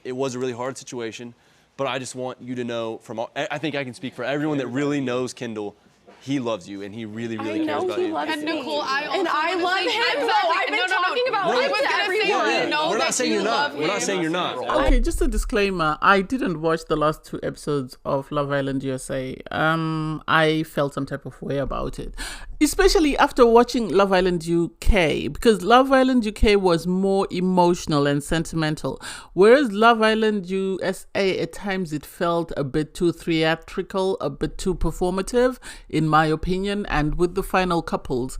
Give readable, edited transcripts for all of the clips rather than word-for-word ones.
it was a really hard situation, but I just want you to know I think I can speak for everyone that really knows Kendall. He loves you, and he really, really cares about you. And Nicole, I also and I love him. I've been talking about him to everyone. We're not saying you're not. We're not saying you're not. Okay, just a disclaimer. I didn't watch the last 2 episodes of Love Island USA. I felt some type of way about it, especially after watching Love Island UK, because Love Island UK was more emotional and sentimental, whereas Love Island USA at times it felt a bit too theatrical, a bit too performative, in my opinion. And with the final couples,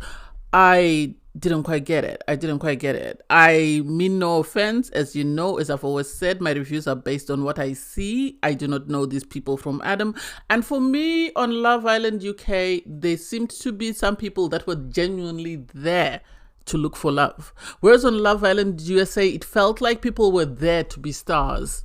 I didn't quite get it. I mean no offense. As you know, as I've always said, my reviews are based on what I see. I do not know these people from Adam. And for me, on Love Island UK, there seemed to be some people that were genuinely there to look for love. Whereas on Love Island USA, it felt like people were there to be stars.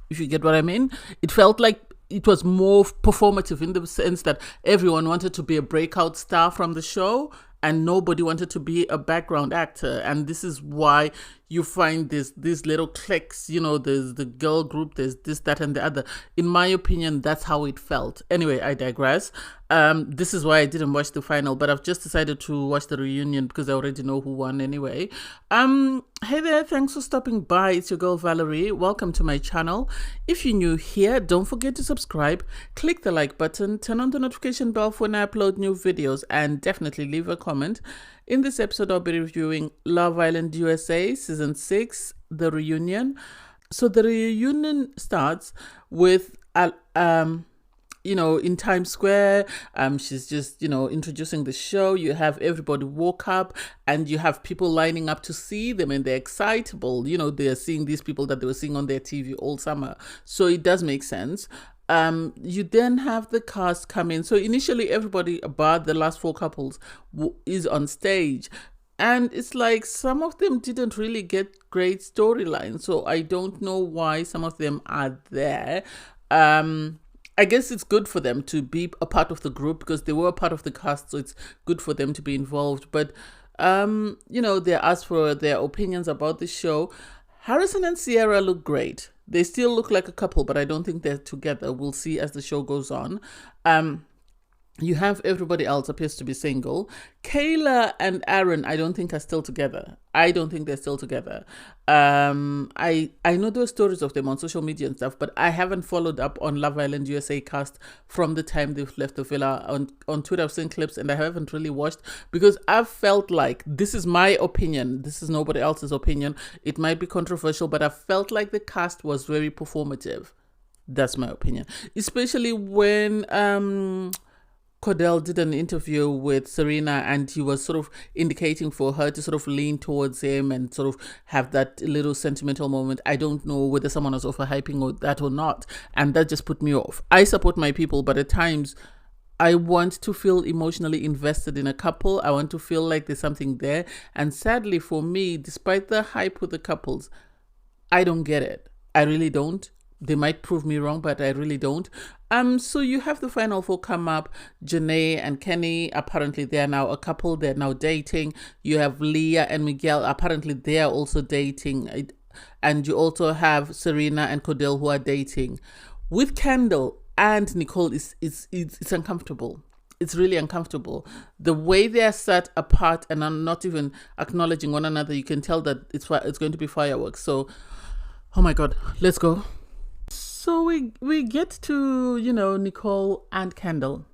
If you get what I mean? It felt like it was more performative in the sense that everyone wanted to be a breakout star from the show and nobody wanted to be a background actor. And this is why you find these little cliques, there's the girl group, there's this, that, and the other. In my opinion, that's how it felt. Anyway, I digress. This is why I didn't watch the final, but I've just decided to watch the reunion because I already know who won anyway. Hey there, thanks for stopping by. It's your girl Valerie. Welcome to my channel. If you're new here, don't forget to subscribe, click the like button, turn on the notification bell for when I upload new videos, and definitely leave a comment. In this episode, I'll be reviewing Love Island USA Season 6, The Reunion. So the reunion starts with, in Times Square. She's just, introducing the show. You have everybody woke up and you have people lining up to see them and they're excitable. They're seeing these people that they were seeing on their TV all summer. So it does make sense. You then have the cast come in. So initially everybody about the last 4 couples is on stage. And it's like some of them didn't really get great storylines. So I don't know why some of them are there. I guess it's good for them to be a part of the group because they were a part of the cast. So it's good for them to be involved. But, they asked for their opinions about the show. Harrison and Sierra look great. They still look like a couple, but I don't think they're together. We'll see as the show goes on. You have everybody else appears to be single. Kayla and Aaron, I don't think are still together. I don't think they're still together. I know there are stories of them on social media and stuff, but I haven't followed up on Love Island USA cast from the time they've left the villa. On Twitter, I've seen clips and I haven't really watched because I've felt like, this is my opinion. This is nobody else's opinion. It might be controversial, but I felt like the cast was very performative. That's my opinion. Especially when Cordell did an interview with Serena and he was sort of indicating for her to sort of lean towards him and sort of have that little sentimental moment. I don't know whether someone was overhyping that or not. And that just put me off. I support my people, but at times I want to feel emotionally invested in a couple. I want to feel like there's something there. And sadly for me, despite the hype with the couples, I don't get it. I really don't. They might prove me wrong, but I really don't. So you have the final 4 come up. Janae and Kenny, apparently they are now a couple. They're now dating. You have Leah and Miguel. Apparently they are also dating. And you also have Serena and Cordell who are dating. With Kendall and Nicole, it's uncomfortable. It's really uncomfortable. The way they are set apart and are not even acknowledging one another, you can tell that it's going to be fireworks. So, oh my God, let's go. So we get to, Nicole and Kendall.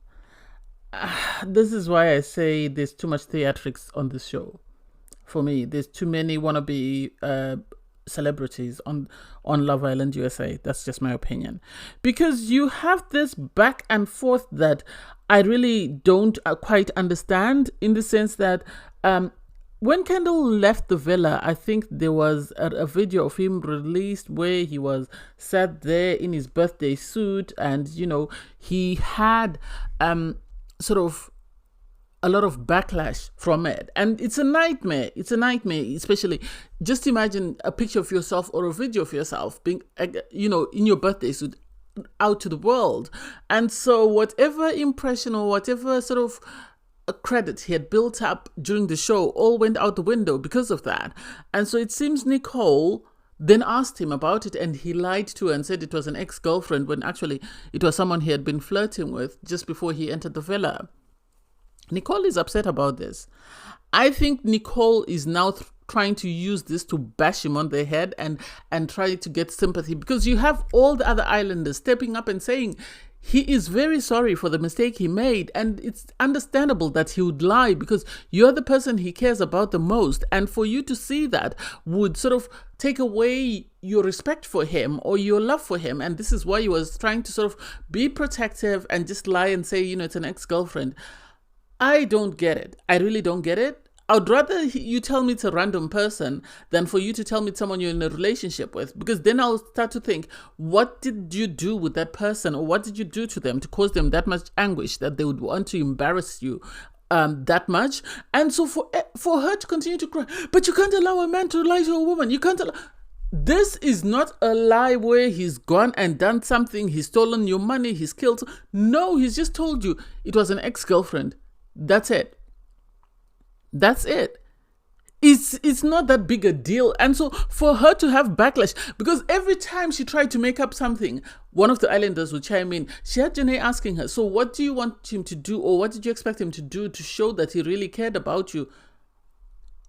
This is why I say there's too much theatrics on this show. For me, there's too many wannabe celebrities on Love Island USA. That's just my opinion. Because you have this back and forth that I really don't quite understand, in the sense that when Kendall left the villa, I think there was a video of him released where he was sat there in his birthday suit and, he had sort of a lot of backlash from it. And it's a nightmare. It's a nightmare, especially just imagine a picture of yourself or a video of yourself being, in your birthday suit out to the world. And so whatever impression or whatever sort of a credit he had built up during the show all went out the window because of that. And so it seems Nicole then asked him about it, and he lied to her and said it was an ex-girlfriend when actually it was someone he had been flirting with just before he entered the villa. Nicole is upset about this. I think Nicole is now trying to use this to bash him on the head and try to get sympathy, because you have all the other islanders stepping up and saying he is very sorry for the mistake he made, and it's understandable that he would lie because you're the person he cares about the most, and for you to see that would sort of take away your respect for him or your love for him. And this is why he was trying to sort of be protective and just lie and say, it's an ex-girlfriend. I don't get it. I really don't get it. I'd rather you tell me it's a random person than for you to tell me it's someone you're in a relationship with, because then I'll start to think, what did you do with that person, or what did you do to them to cause them that much anguish that they would want to embarrass you that much? And so for her to continue to cry, but you can't allow a man to lie to a woman. You can't allow... This is not a lie where he's gone and done something, he's stolen your money, he's killed. No, he's just told you it was an ex-girlfriend. That's it. That's it. It's not that big a deal. And so for her to have backlash, because every time she tried to make up something, one of the islanders would chime in. She had Janae asking her, so what do you want him to do, or what did you expect him to do to show that he really cared about you?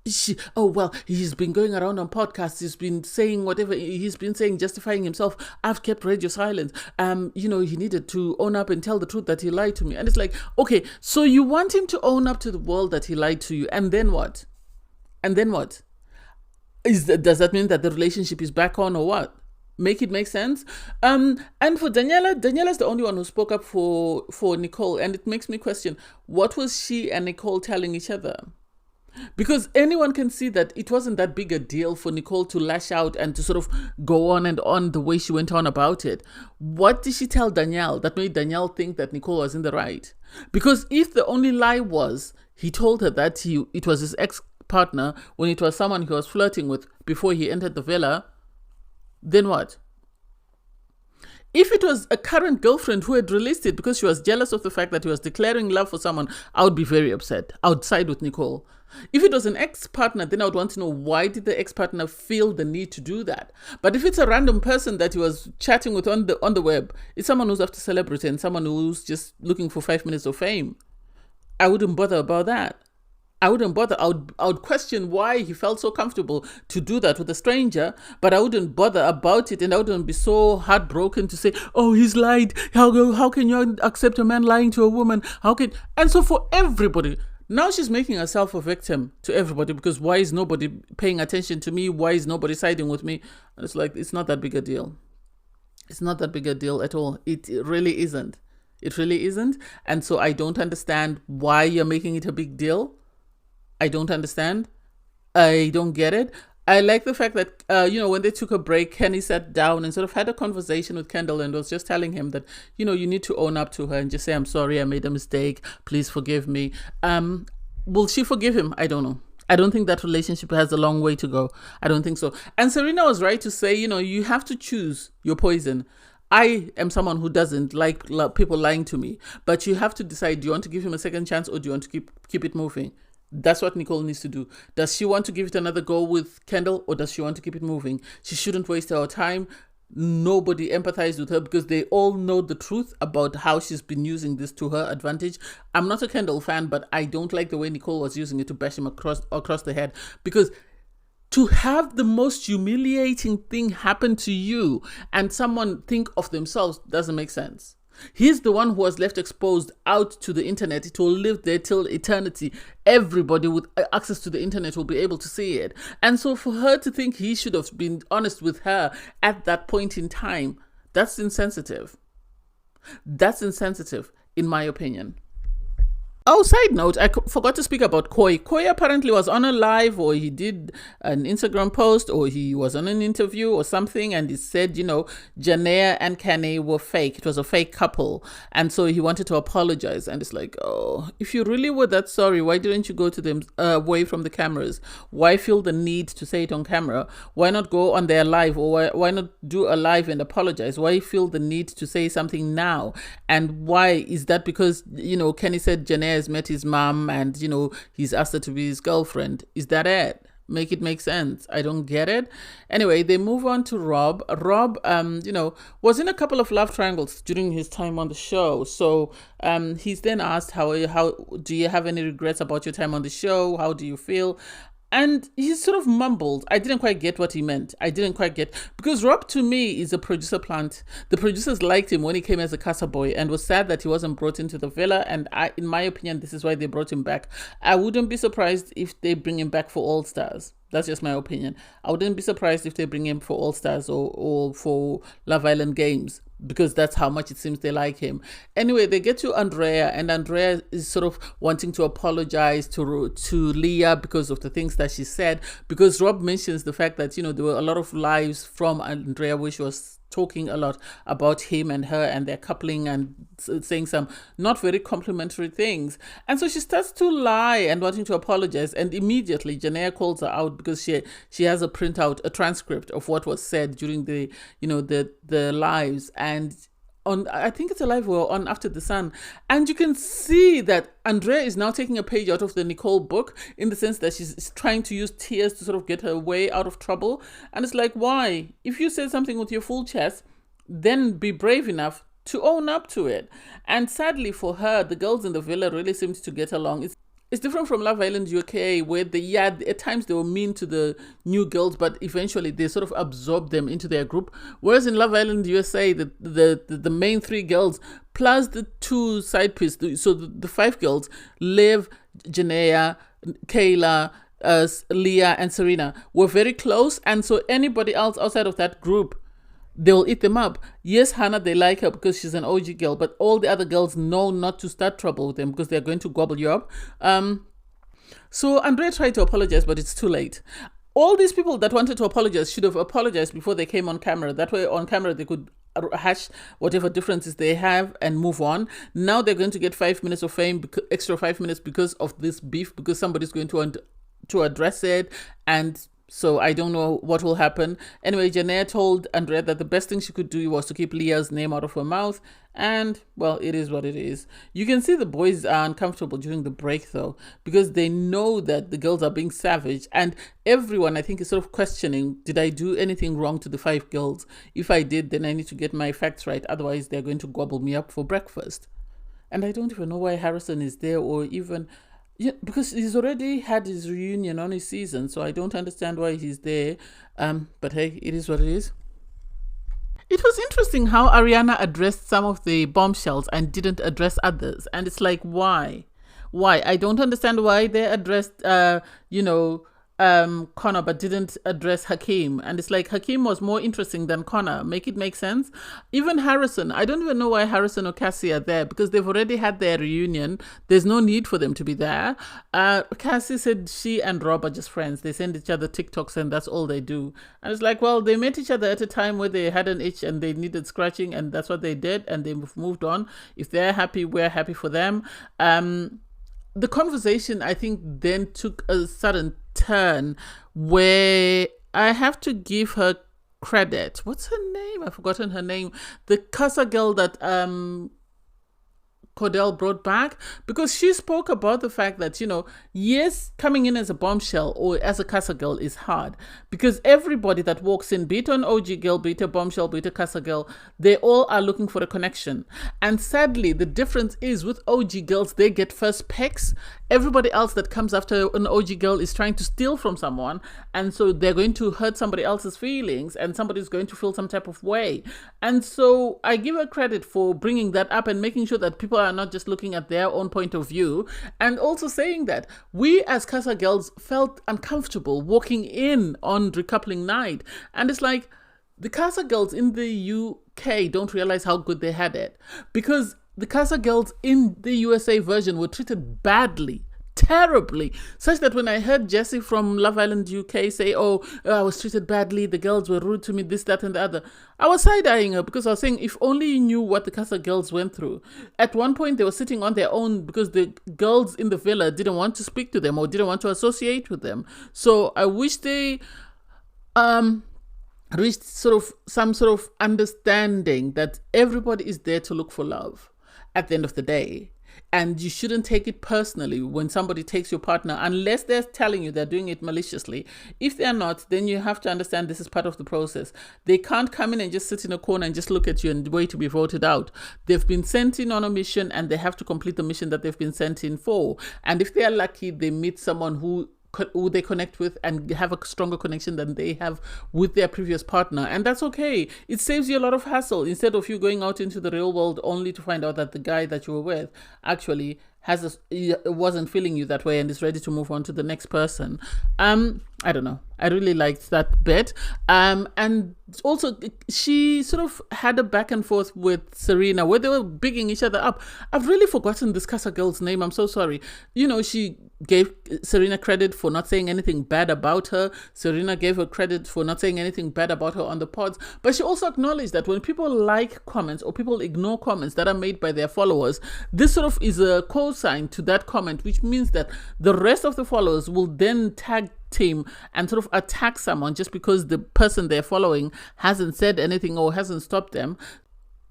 He's been going around on podcasts, he's been saying whatever he's been saying, justifying himself. I've kept radio silent. He needed to own up and tell the truth that he lied to me. And it's like, okay, so you want him to own up to the world that he lied to you, and then what? Does that mean that the relationship is back on, or what? Make it make sense. And for Daniela's the only one who spoke up for Nicole, and it makes me question, what was she and Nicole telling each other? Because anyone can see that it wasn't that big a deal for Nicole to lash out and to sort of go on and on the way she went on about it. What did she tell Danielle that made Danielle think that Nicole was in the right? Because if the only lie was he told her that it was his ex-partner when it was someone he was flirting with before he entered the villa, then what? If it was a current girlfriend who had released it because she was jealous of the fact that he was declaring love for someone, I would be very upset. I would side with Nicole. If it was an ex-partner, then I would want to know, why did the ex-partner feel the need to do that? But if it's a random person that he was chatting with on the web, it's someone who's after celebrity and someone who's just looking for 5 minutes of fame, I wouldn't bother about that. I wouldn't bother. I would question why he felt so comfortable to do that with a stranger, but I wouldn't bother about it, and I wouldn't be so heartbroken to say, oh, he's lied. How can you accept a man lying to a woman? And so for everybody, now she's making herself a victim to everybody, because why is nobody paying attention to me? Why is nobody siding with me? And it's like, it's not that big a deal. It's not that big a deal at all. It really isn't. It really isn't. And so I don't understand why you're making it a big deal. I don't understand. I don't get it. I like the fact that, when they took a break, Kenny sat down and sort of had a conversation with Kendall and was just telling him that, you need to own up to her and just say, I'm sorry, I made a mistake. Please forgive me. Will she forgive him? I don't know. I don't think that relationship has a long way to go. I don't think so. And Serena was right to say, you have to choose your poison. I am someone who doesn't like people lying to me, but you have to decide, do you want to give him a second chance, or do you want to keep it moving? That's what Nicole needs to do. Does she want to give it another go with Kendall, or does she want to keep it moving? She shouldn't waste her time. Nobody empathized with her because they all know the truth about how she's been using this to her advantage. I'm not a Kendall fan, but I don't like the way Nicole was using it to bash him across the head, because to have the most humiliating thing happen to you and someone think of themselves doesn't make sense. He's the one who was left exposed out to the internet. It will live there till eternity. Everybody with access to the internet will be able to see it. And so for her to think he should have been honest with her at that point in time, that's insensitive. That's insensitive, in my opinion. Oh, side note, I forgot to speak about Koi. Koi apparently was on a live, or he did an Instagram post, or he was on an interview or something, and he said, Janaea and Kenny were fake. It was a fake couple. And so he wanted to apologize. And it's like, oh, if you really were that sorry, why didn't you go to them away from the cameras? Why feel the need to say it on camera? Why not go on their live, or why not do a live and apologize? Why feel the need to say something now? And why is that? Because, Kenny said Janaea has met his mom and, he's asked her to be his girlfriend. Is that it? Make it make sense. I don't get it. Anyway, they move on to Rob. Rob, was in a couple of love triangles during his time on the show. So he's then asked, how do you have any regrets about your time on the show? How do you feel? And he sort of mumbled. I didn't quite get what he meant. Because Rob, to me, is a producer plant. The producers liked him when he came as a casa boy and was sad that he wasn't brought into the villa. And in my opinion, this is why they brought him back. I wouldn't be surprised if they bring him back for All Stars. That's just my opinion. I wouldn't be surprised if they bring him for All Stars or for Love Island Games, because that's how much it seems they like him. Anyway, they get to Andrea, and Andrea is sort of wanting to apologize to Leah because of the things that she said, because Rob mentions the fact that, there were a lot of lives from Andrea where she was talking a lot about him and her and their coupling and saying some not very complimentary things. And so she starts to lie and wanting to apologize. And immediately Janaea calls her out because she has a transcript of what was said during the lives. And I think it's a live we're on After the Sun, and you can see that Andrea is now taking a page out of the Nicole book, in the sense that she's trying to use tears to sort of get her way out of trouble. And it's like, why? If you say something with your full chest, then be brave enough to own up to it. And sadly for her, the girls in the villa really seemed to get along. It's different from Love Island UK, where at times they were mean to the new girls, but eventually they sort of absorbed them into their group. Whereas in Love Island USA, the main three girls plus the two side pieces, so the five girls, Liv, Janaea, Kayla, Leah, and Serena, were very close. And so anybody else outside of that group, they'll eat them up. Yes, Hannah, they like her because she's an OG girl, but all the other girls know not to start trouble with them because they're going to gobble you up. So Andrea tried to apologize, but it's too late. All these people that wanted to apologize should have apologized before they came on camera. That way on camera they could hash whatever differences they have and move on. Now they're going to get 5 minutes of fame, extra 5 minutes because of this beef, because somebody's going to address it. And so I don't know what will happen. Anyway, Janaea told Andrea that the best thing she could do was to keep Leah's name out of her mouth. And, well, it is what it is. You can see the boys are uncomfortable during the break, though, because they know that the girls are being savage. And everyone, I think, is sort of questioning, did I do anything wrong to the five girls? If I did, then I need to get my facts right. Otherwise, they're going to gobble me up for breakfast. And I don't even know why Harrison is there, or even... Yeah, because he's already had his reunion on his season, so I don't understand why he's there. But hey, it is what it is. It was interesting how Ariana addressed some of the bombshells and didn't address others. And it's like, why? Why? I don't understand why they addressed, Connor, but didn't address Hakeem. And it's like, Hakeem was more interesting than Connor. Make it make sense. Even Harrison, I don't even know why Harrison or Cassie are there, because they've already had their reunion. There's no need for them to be there. Cassie said she and Rob are just friends. They send each other TikToks and that's all they do. And it's like, well, they met each other at a time where they had an itch and they needed scratching, and that's what they did, and they've moved on. If they're happy, we're happy for them. The conversation, I think, then took a sudden turn where I have to give her credit. What's her name? I've forgotten her name. The Casa girl that Cordell brought back, because she spoke about the fact that, yes, coming in as a bombshell or as a Casa girl is hard, because everybody that walks in, be it an OG girl, be it a bombshell, be it a Casa girl, they all are looking for a connection. And sadly, the difference is with OG girls, they get first pecks. Everybody else that comes after an OG girl is trying to steal from someone, and so they're going to hurt somebody else's feelings, and somebody's going to feel some type of way. And so I give her credit for bringing that up and making sure that people are not just looking at their own point of view, and also saying that we as Casa girls felt uncomfortable walking in on recoupling night. And it's like, the Casa girls in the UK don't realize how good they had it, because the Casa girls in the USA version were treated badly, terribly, such that when I heard Jessie from Love Island UK say, I was treated badly, the girls were rude to me, this, that, and the other, I was side-eyeing her, because I was saying, if only you knew what the Casa girls went through. At one point, they were sitting on their own because the girls in the villa didn't want to speak to them or didn't want to associate with them. So I wish they reached some sort of understanding that everybody is there to look for love. At the end of the day, And you shouldn't take it personally when somebody takes your partner, unless they're telling you they're doing it maliciously. If they're not, then you have to understand this is part of the process. They can't come in and just sit in a corner and just look at you and wait to be voted out. They've been sent in on a mission, and they have to complete the mission that they've been sent in for. And if they're lucky, they meet someone who they connect with and have a stronger connection than they have with their previous partner, and that's okay. It saves you a lot of hassle, instead of you going out into the real world only to find out that the guy that you were with actually wasn't feeling you that way and is ready to move on to the next person. I don't know, I really liked that bit. And also she sort of had a back and forth with Serena where they were bigging each other up. I've really forgotten this Casa girl's name, I'm so sorry. She gave Serena credit for not saying anything bad about her. Serena gave her credit for not saying anything bad about her on the pods. But she also acknowledged that when people like comments or people ignore comments that are made by their followers, this sort of is a cosign to that comment, which means that the rest of the followers will then tag team and sort of attack someone just because the person they're following hasn't said anything or hasn't stopped them.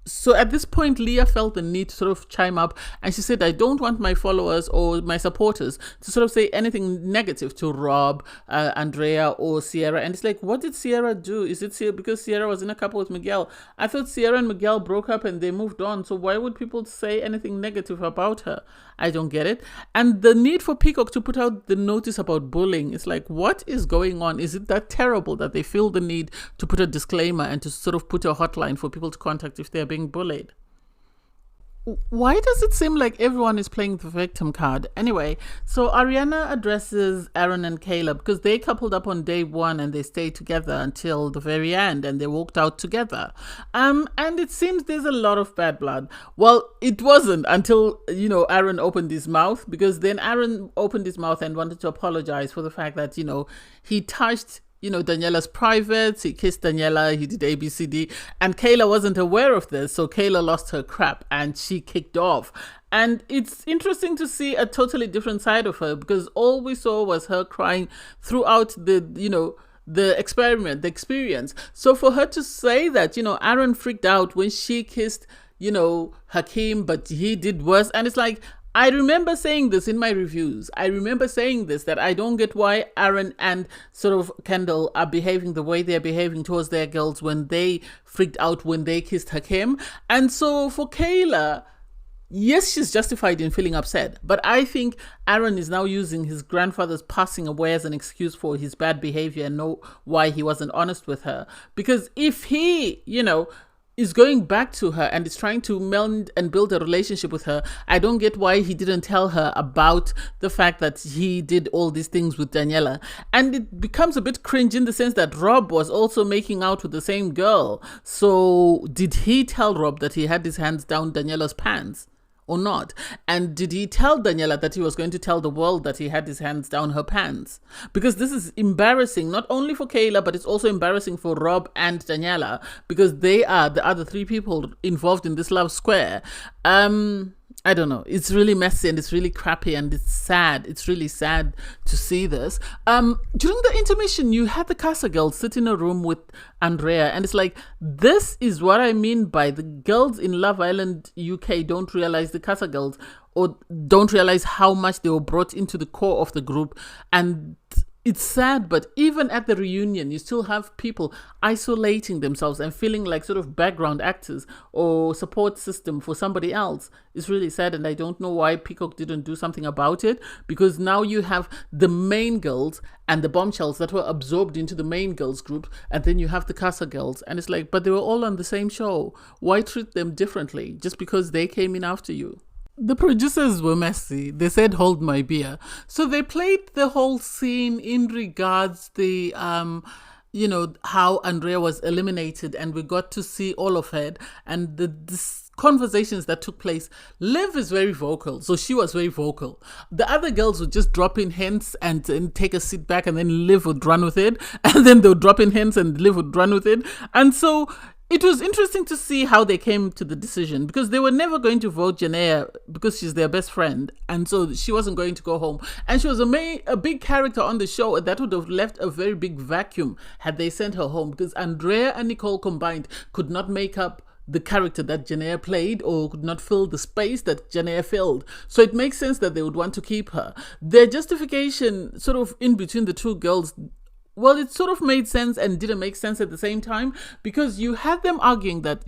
So at this point, Leah felt the need to sort of chime up, and she said, I don't want my followers or my supporters to sort of say anything negative to Rob, Andrea, or Sierra. And it's like, what did Sierra do? Is it because Sierra was in a couple with Miguel? I thought Sierra and Miguel broke up and they moved on. So why would people say anything negative about her? I don't get it. And the need for Peacock to put out the notice about bullying, it's like, what is going on? Is it that terrible that they feel the need to put a disclaimer and to sort of put a hotline for people to contact if they're being bullied? Why does it seem like everyone is playing the victim card? Anyway, so Ariana addresses Aaron and Caleb because they coupled up on day one and they stayed together until the very end, and they walked out together. And it seems there's a lot of bad blood. Well, it wasn't until, Aaron opened his mouth, because then Aaron opened his mouth and wanted to apologize for the fact that, he touched Daniela's privates, he kissed Daniela, he did ABCD, and Kayla wasn't aware of this, so Kayla lost her crap and she kicked off. And it's interesting to see a totally different side of her, because all we saw was her crying throughout the experience. So for her to say that, Aaron freaked out when she kissed, Hakeem, but he did worse, and it's like, I remember saying this in my reviews. I remember saying this, that I don't get why Aaron and sort of Kendall are behaving the way they're behaving towards their girls when they freaked out when they kissed Hakim. And so for Kayla, yes, she's justified in feeling upset, but I think Aaron is now using his grandfather's passing away as an excuse for his bad behavior and know why he wasn't honest with her. Because if he, is going back to her and is trying to mend and build a relationship with her, I don't get why he didn't tell her about the fact that he did all these things with Daniela. And it becomes a bit cringe in the sense that Rob was also making out with the same girl. So did he tell Rob that he had his hands down Daniela's pants or not? And did he tell Daniela that he was going to tell the world that he had his hands down her pants? Because this is embarrassing, not only for Kayla, but it's also embarrassing for Rob and Daniela, because they are the other three people involved in this love square. I don't know. It's really messy and it's really crappy and it's sad. It's really sad to see this. During the intermission, you had the Casa girls sit in a room with Andrea, and it's like, this is what I mean by the girls in Love Island UK don't realize the Casa girls, or don't realize how much they were brought into the core of the group. And it's sad, but even at the reunion, you still have people isolating themselves and feeling like sort of background actors or support system for somebody else. It's really sad, and I don't know why Peacock didn't do something about it, because now you have the main girls and the bombshells that were absorbed into the main girls group, and then you have the Casa girls, and it's like, but they were all on the same show. Why treat them differently just because they came in after you? The producers were messy. They said, hold my beer. So they played the whole scene in regards the, how Andrea was eliminated, and we got to see all of it and the conversations that took place. Liv is very vocal, so she was very vocal. The other girls would just drop in hints and take a seat back, and then Liv would run with it, and then they would drop in hints and Liv would run with it. And so it was interesting to see how they came to the decision, because they were never going to vote Janaea because she's their best friend, and so she wasn't going to go home. And she was a big character on the show that would have left a very big vacuum had they sent her home, because Andrea and Nicole combined could not make up the character that Janea played or could not fill the space that Janea filled. So it makes sense that they would want to keep her. Their justification sort of in between the two girls, well, it sort of made sense and didn't make sense at the same time, because you had them arguing that,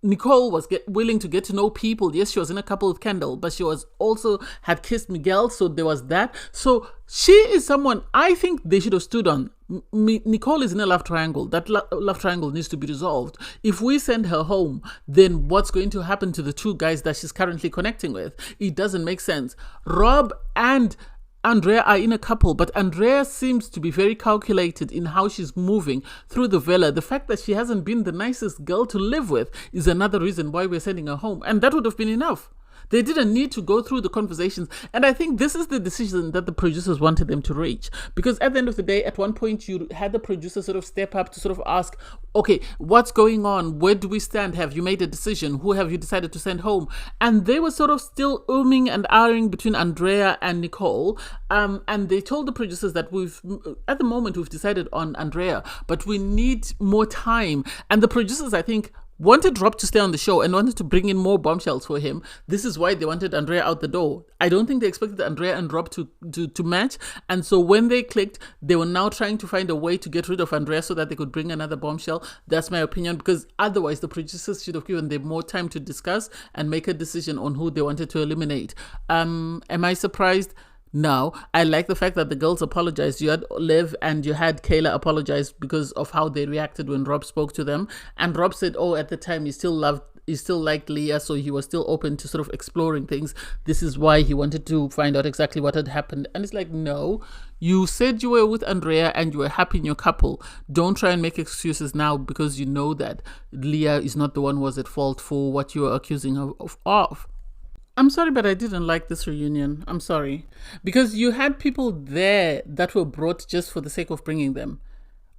Nicole was willing to get to know people. Yes, she was in a couple with Kendall, but she was also had kissed Miguel, so there was that. So she is someone I think they should have stood on. Nicole is in a love triangle. That love triangle needs to be resolved. If we send her home, then what's going to happen to the two guys that she's currently connecting with? It doesn't make sense. Rob and Andrea are in a couple, but Andrea seems to be very calculated in how she's moving through the villa. The fact that she hasn't been the nicest girl to live with is another reason why we're sending her home. And that would have been enough. They didn't need to go through the conversations. And I think this is the decision that the producers wanted them to reach. Because at the end of the day, at one point, you had the producers sort of step up to sort of ask, okay, what's going on? Where do we stand? Have you made a decision? Who have you decided to send home? And they were sort of still umming and ahhing between Andrea and Nicole. And they told the producers that at the moment, we've decided on Andrea, but we need more time. And the producers, I think, wanted Rob to stay on the show and wanted to bring in more bombshells for him. This is why they wanted Andrea out the door. I don't think they expected Andrea and Rob to match. And so when they clicked, they were now trying to find a way to get rid of Andrea so that they could bring another bombshell. That's my opinion, because otherwise the producers should have given them more time to discuss and make a decision on who they wanted to eliminate. Am I surprised? No. I like the fact that the girls apologized. You had Liv and you had Kayla apologize because of how they reacted when Rob spoke to them. And Rob said, at the time he still liked Leah, so he was still open to sort of exploring things. This is why he wanted to find out exactly what had happened. And it's like, no, you said you were with Andrea and you were happy in your couple. Don't try and make excuses now because you know that Leah is not the one who was at fault for what you were accusing her of. I'm sorry, but I didn't like this reunion. I'm sorry. Because you had people there that were brought just for the sake of bringing them.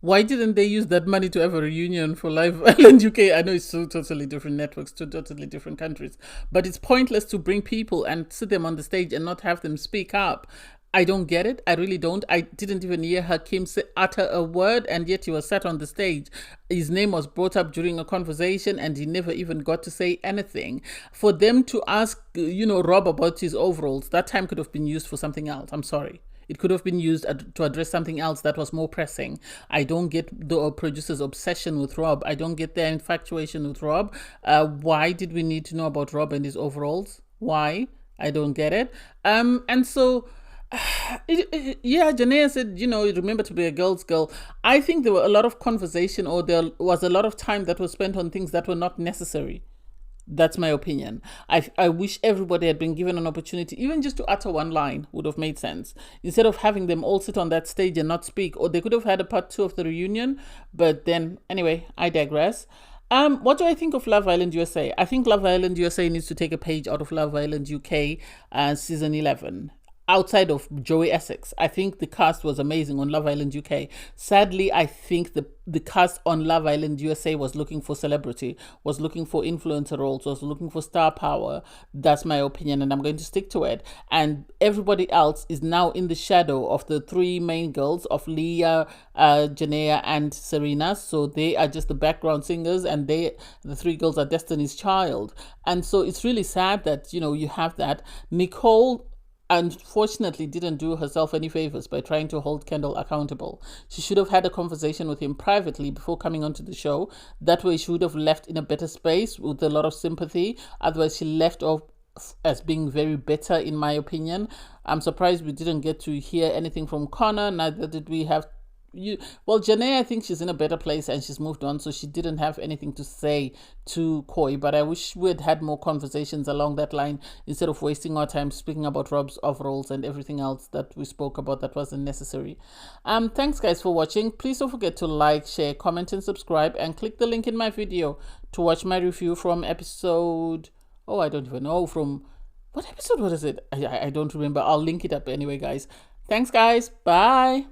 Why didn't they use that money to have a reunion for Live Island UK? I know it's two totally different networks, two totally different countries. But it's pointless to bring people and sit them on the stage and not have them speak up. I don't get it. I really don't. I didn't even hear Hakim utter a word, and yet he was sat on the stage. His name was brought up during a conversation, and he never even got to say anything. For them to ask, Rob about his overalls, that time could have been used for something else. I'm sorry. It could have been used to address something else that was more pressing. I don't get the producer's obsession with Rob. I don't get their infatuation with Rob. Why did we need to know about Rob and his overalls? Why? I don't get it. And so... Janea said, remember to be a girl's girl. I think there were a lot of conversation, or there was a lot of time that was spent on things that were not necessary. That's my opinion. I wish everybody had been given an opportunity, even just to utter one line would have made sense. Instead of having them all sit on that stage and not speak, or they could have had a part 2 of the reunion. But then, anyway, I digress. What do I think of Love Island USA? I think Love Island USA needs to take a page out of Love Island UK season 11. Outside of Joey Essex, I think the cast was amazing on Love Island UK. Sadly, I think the cast on Love Island USA was looking for celebrity, was looking for influencer roles, was looking for star power. That's my opinion, and I'm going to stick to it. And everybody else is now in the shadow of the 3 main girls of Leah, Janea, and Serena. So they are just the background singers, and the 3 girls are Destiny's Child. And so it's really sad that, you have that. Nicole unfortunately didn't do herself any favors by trying to hold Kendall accountable. She should have had a conversation with him privately before coming onto the show. That way she would have left in a better space with a lot of sympathy. Otherwise she left off as being very bitter, in my opinion. I'm surprised we didn't get to hear anything from Connor. Neither did we have Janae, I think she's in a better place and she's moved on, so she didn't have anything to say to Koi, but I wish we had had more conversations along that line instead of wasting our time speaking about Rob's overalls and everything else that we spoke about that wasn't necessary. Thanks guys for watching. Please don't forget to like, share, comment and subscribe, and click the link in my video to watch my review from episode, I don't even know, from what episode, what is it? I don't remember. I'll link it up anyway, guys. Thanks guys, bye.